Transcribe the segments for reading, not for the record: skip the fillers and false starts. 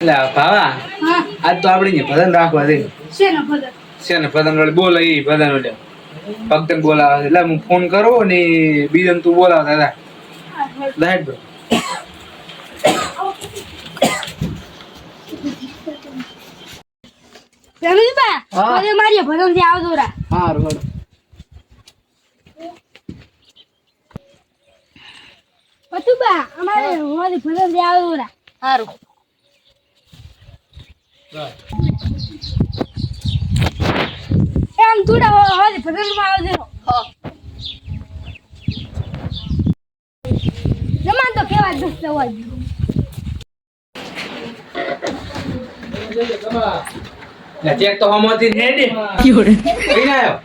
એટલે ભાવા આજ તો આપણે ભજન રાખવા દે છે ને ભજન વાળી બોલ એ ભજન વાળી ભક્ત બોલાવે એટલે હું ફોન કરવો ને બીજન તું બોલાવતા હતા દાહેડ બ્રો મારી ભજન થી આવતો રા હારું પતુબા અમારે મારી ભજન થી આવતો રા હારું એમ તુડા મારી ભજન માં આવજો જમાન તો કેવા દસ્ત હોય ચેક તો હમોથી રેડી કીઓડે કઈ આયો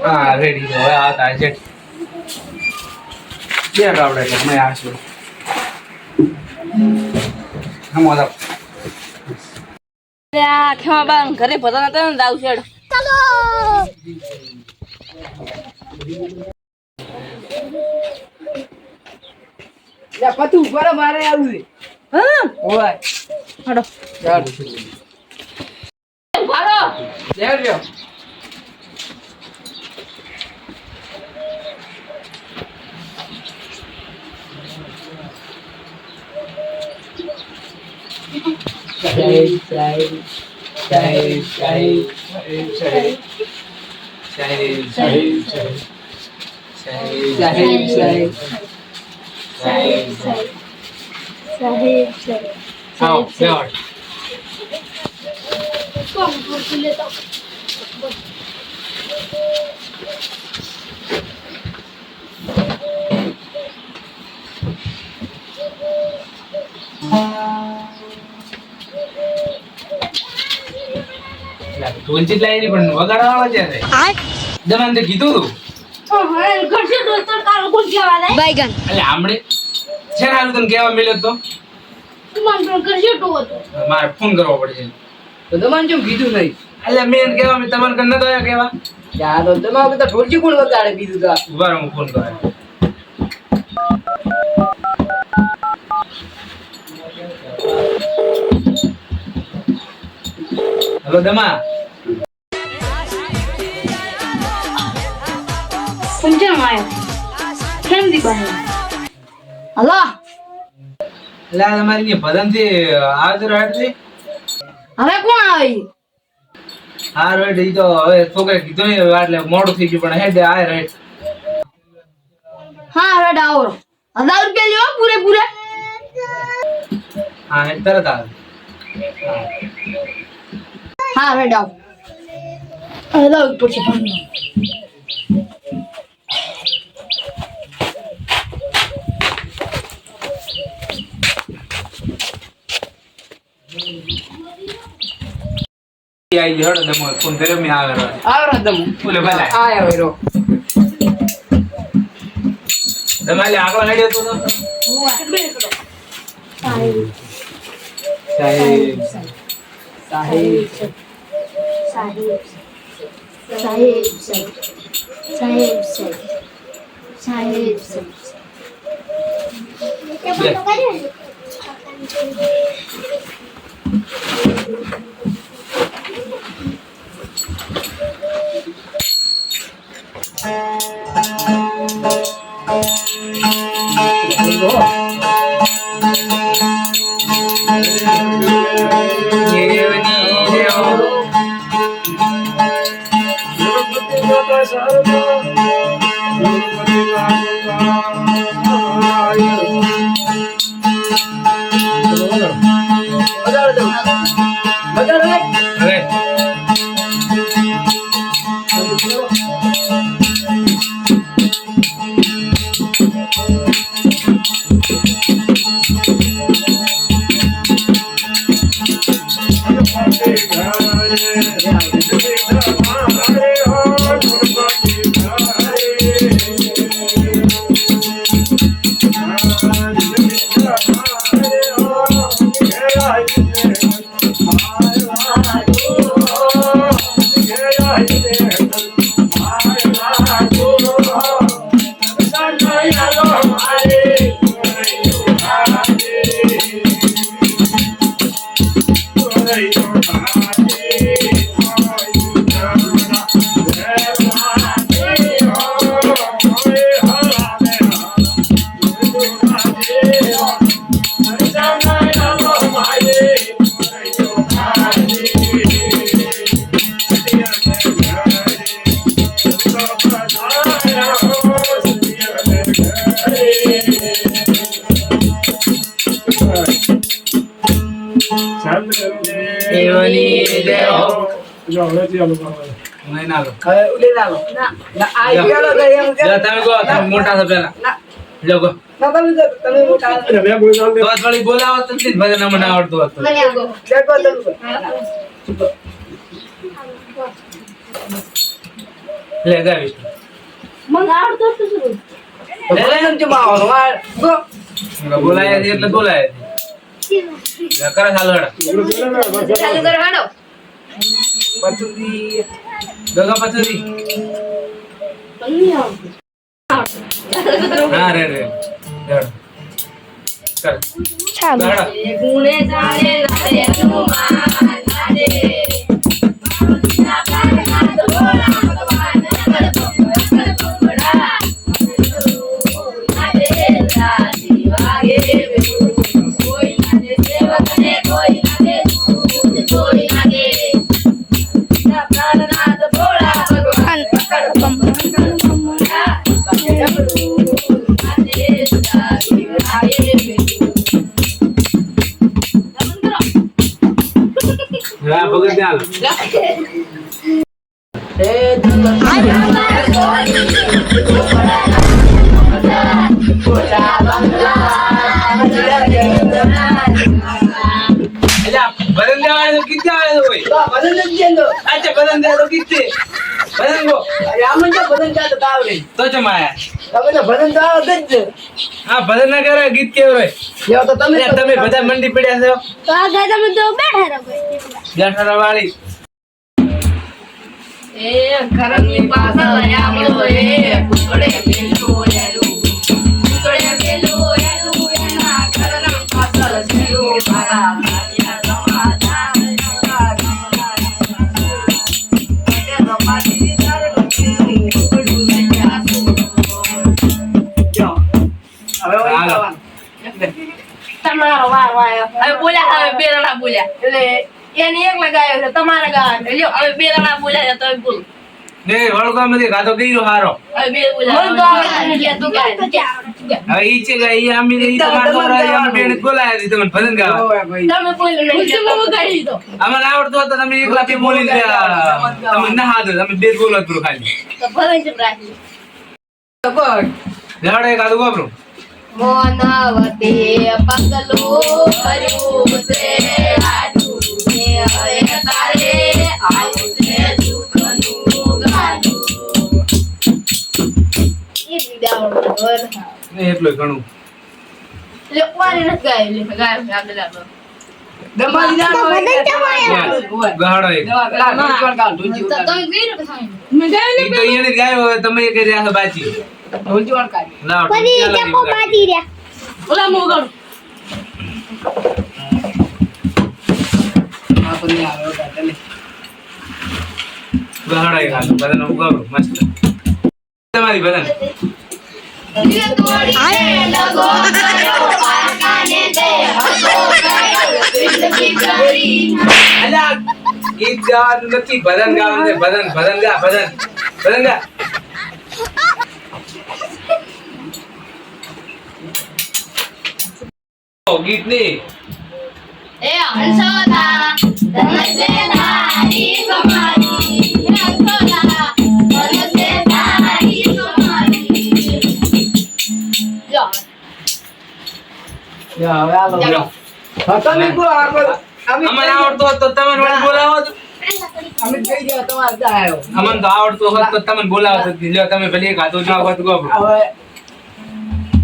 હા રેડી તો હવે આતા છે બે રાવડે કે મે આશું હમોદા ખેમા બા ઘરે ભજન હતા ને દાવ છેડ ચાલો યા પતુ ઉપર મારે આવું છે હા ઓય હડો ચાલ ભારો લેવ લ્યો ઢોલચી લાવી પણ વગાડવા છે જમાન તે કીધું તું બાયગન એટલે આમડે છે ને હારું તને કેવા મળ્યો તો મારે ફોન કરવો પડશે તો તમારે કેમ કીધું નહીં એટલે મેં કેવા મેં તમને કન નતો આયા કેવા યા તો તમારે તો ઢોલકી કોણ વગાડે કીધું તો ઉભા રહો, હું ફોન કરું હેલો દમા પંચમ આયો કેમ દી બને હલો એટલે આ તમારી ની ભજન થી આજ રાત થી હવે કોણ આવી હા રાઈટ ઈ તો હવે છોકરે કીધું ને એટલે મોડું થઈ ગયું પણ હેડ આ રાઈટ હા હવે ડાવરો 1000 રૂપિયા લ્યો પૂરે પૂરે હા હેડ તરત આવે હા હવે ડાવ હેલો પછી ફોન આઈ ગયો હડો દમો ફોન કર્યો મેં આવે રહ્યો આવરો દમ બોલે ભલા આયા વેરો તમારે આગળ હેડ્યો તો સાહેબ એવની દેવો નહીં ના લો હવે ઉડે ના લો ના આ પેલો તો એમ કે લ્યો તમે કહો તમે મોટા છો પેલા ના લ્યો કહો તમે મોટા તો થોડી બોલાવો તો જ ભજન અમને આવડતું હતું મને આગો દેખો તમે લે ગાવીશ મને આવડતો તો શું ભજન જમાવો માર ગો બોલાય છે એટલે બોલાય છે કરે ચાલુ હેડા ચાલુ કરો હાડો પતુજી ગગા પછુરી તમને આવડતું હા રે રે હેડ કર ચાલો હેડા ગુણે જાણે નારે હનુમાન નારે ના પ્રાણ નાદ ભોળા ભગવાન કર બપડા નારે રાજી વાગે કોઈ નારે સેવકને કોઈ નારે દૂધ કોઈ નારે ના પ્રાણ નાદ ભોળા ભગવાન કર બપડા નારે રાજી વાગે હા ભગત ચાલ એ દુર્ગા અલ્યા ભજન દેવા આવે તો કિતે આવે તો કોઈ તો ભજન નથી દેતો અચ્છા ભજન દે તો કિતે ભજન ગો રામન તો ભજન ચાલતો તાવડે તો ચમાયા તમે તો ભજન તો આવડે જ હા ભજન ના કરે ગીત કેવું હોય લ્યો તો તમે તમે બધા મંડી પડ્યા છો તો આ ગાયમાં તો બેઠા રહો બેઠા વાળી એ ઘરની પાછળ આમળો એ કુકડે પેલો એલું કુકડે પેલો એલું એના ઘરના પાછળ જીરો મારા માયા સમાધાન હવે ઓય હાલો. તમારો વાર વાયો હવે બોલ્યા હવે બે જણા બોલ્યા એટલે એને એક લગાયો છે તમારે ગાવાનું લ્યો હવે બે જણા બોલ્યા છે તમે બોલો ને વળગામાંથી ગાતો કઈરો હારો હવે બે બોલ્યા મને તો આવડે છે તું ગાય હવે ઈ છે કે ઈ આમી ઈ તમાર નોરા અમે બેન બોલાયા હતી તમને ભજન ગાવા ઓય ભાઈ તમે બોલો નહીં તમે ગાડી દો અમને આવડતું હતું તમે એકલા થી બોલી તમે ના હાથો તમે બે બોલો જ ખાલી તો ભલે જ રાખી બસ લેવડે ગાતું ગોબરું મોનવતી પગલો કર્યું છે આડું ને હવે તારે આવું છે દુઃખનું ગાડું એ વિડાવડો ઘર ને એટલું ઘણું લોકવારી નથી ગાય આગળ આગળ દમાઈ ના હોય ગહાડો એક દવા પેલા ઢોલકી કાલ ઢોલકી તો તમે ગીર કે થાય ઈ તો એને ગાયો હવે તમે એ કરી રહ્યા છો બાજી ઢોલકી કાલ લાવ ફરી જપો પાટી રહ્યા ઓલા મોગળ આ પણ આવે ઓટા ચાલે ગહાડો એક હાથ બધાને ઉગાડો મસ્ત તમારી બધાને દિલ તોડી લગો કર્યો પાકાને દે હસો કર્યો જિંદગી કરી અલ્યા ગીત ગાવાનું નથી ભજન ગાવાનું છે ભજન ભજન ગા ભજન ભજન ગા ગીત નહીં એ હંસોદા ધનસે ધારી કમારી હંસોદા ધનસે ધારી કમારી જો યા હવે આલો લ્યો. હા તમે બોલો અમે અમને આવડતું હોત તો તમે મને બોલાવો તો અમે કહી ગયા તમારે ત્યાં આવ્યો અમને તો આવડતું હોત તો તમે બોલાવો તો લ્યો તમે ભલે એક હાથો ના હોત ગો હવે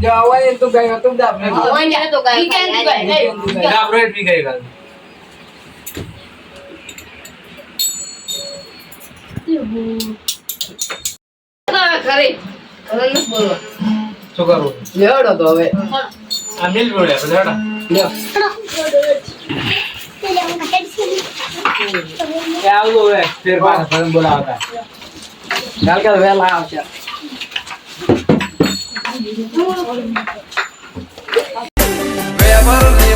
જો આવે તો ગયો તો દા આપણે ઓય તો ગાય ગા બ્રેડ બી ગઈ ગાલ ખરી મને બોલો શું કરવું લેવડો તો હવે આ મિલ બોલ્યા બધા લ્યો કે આવું હવે ફેર પાછા ભજન બોલાવતા કાલ કાલ વેલા આવશે Voy a por mi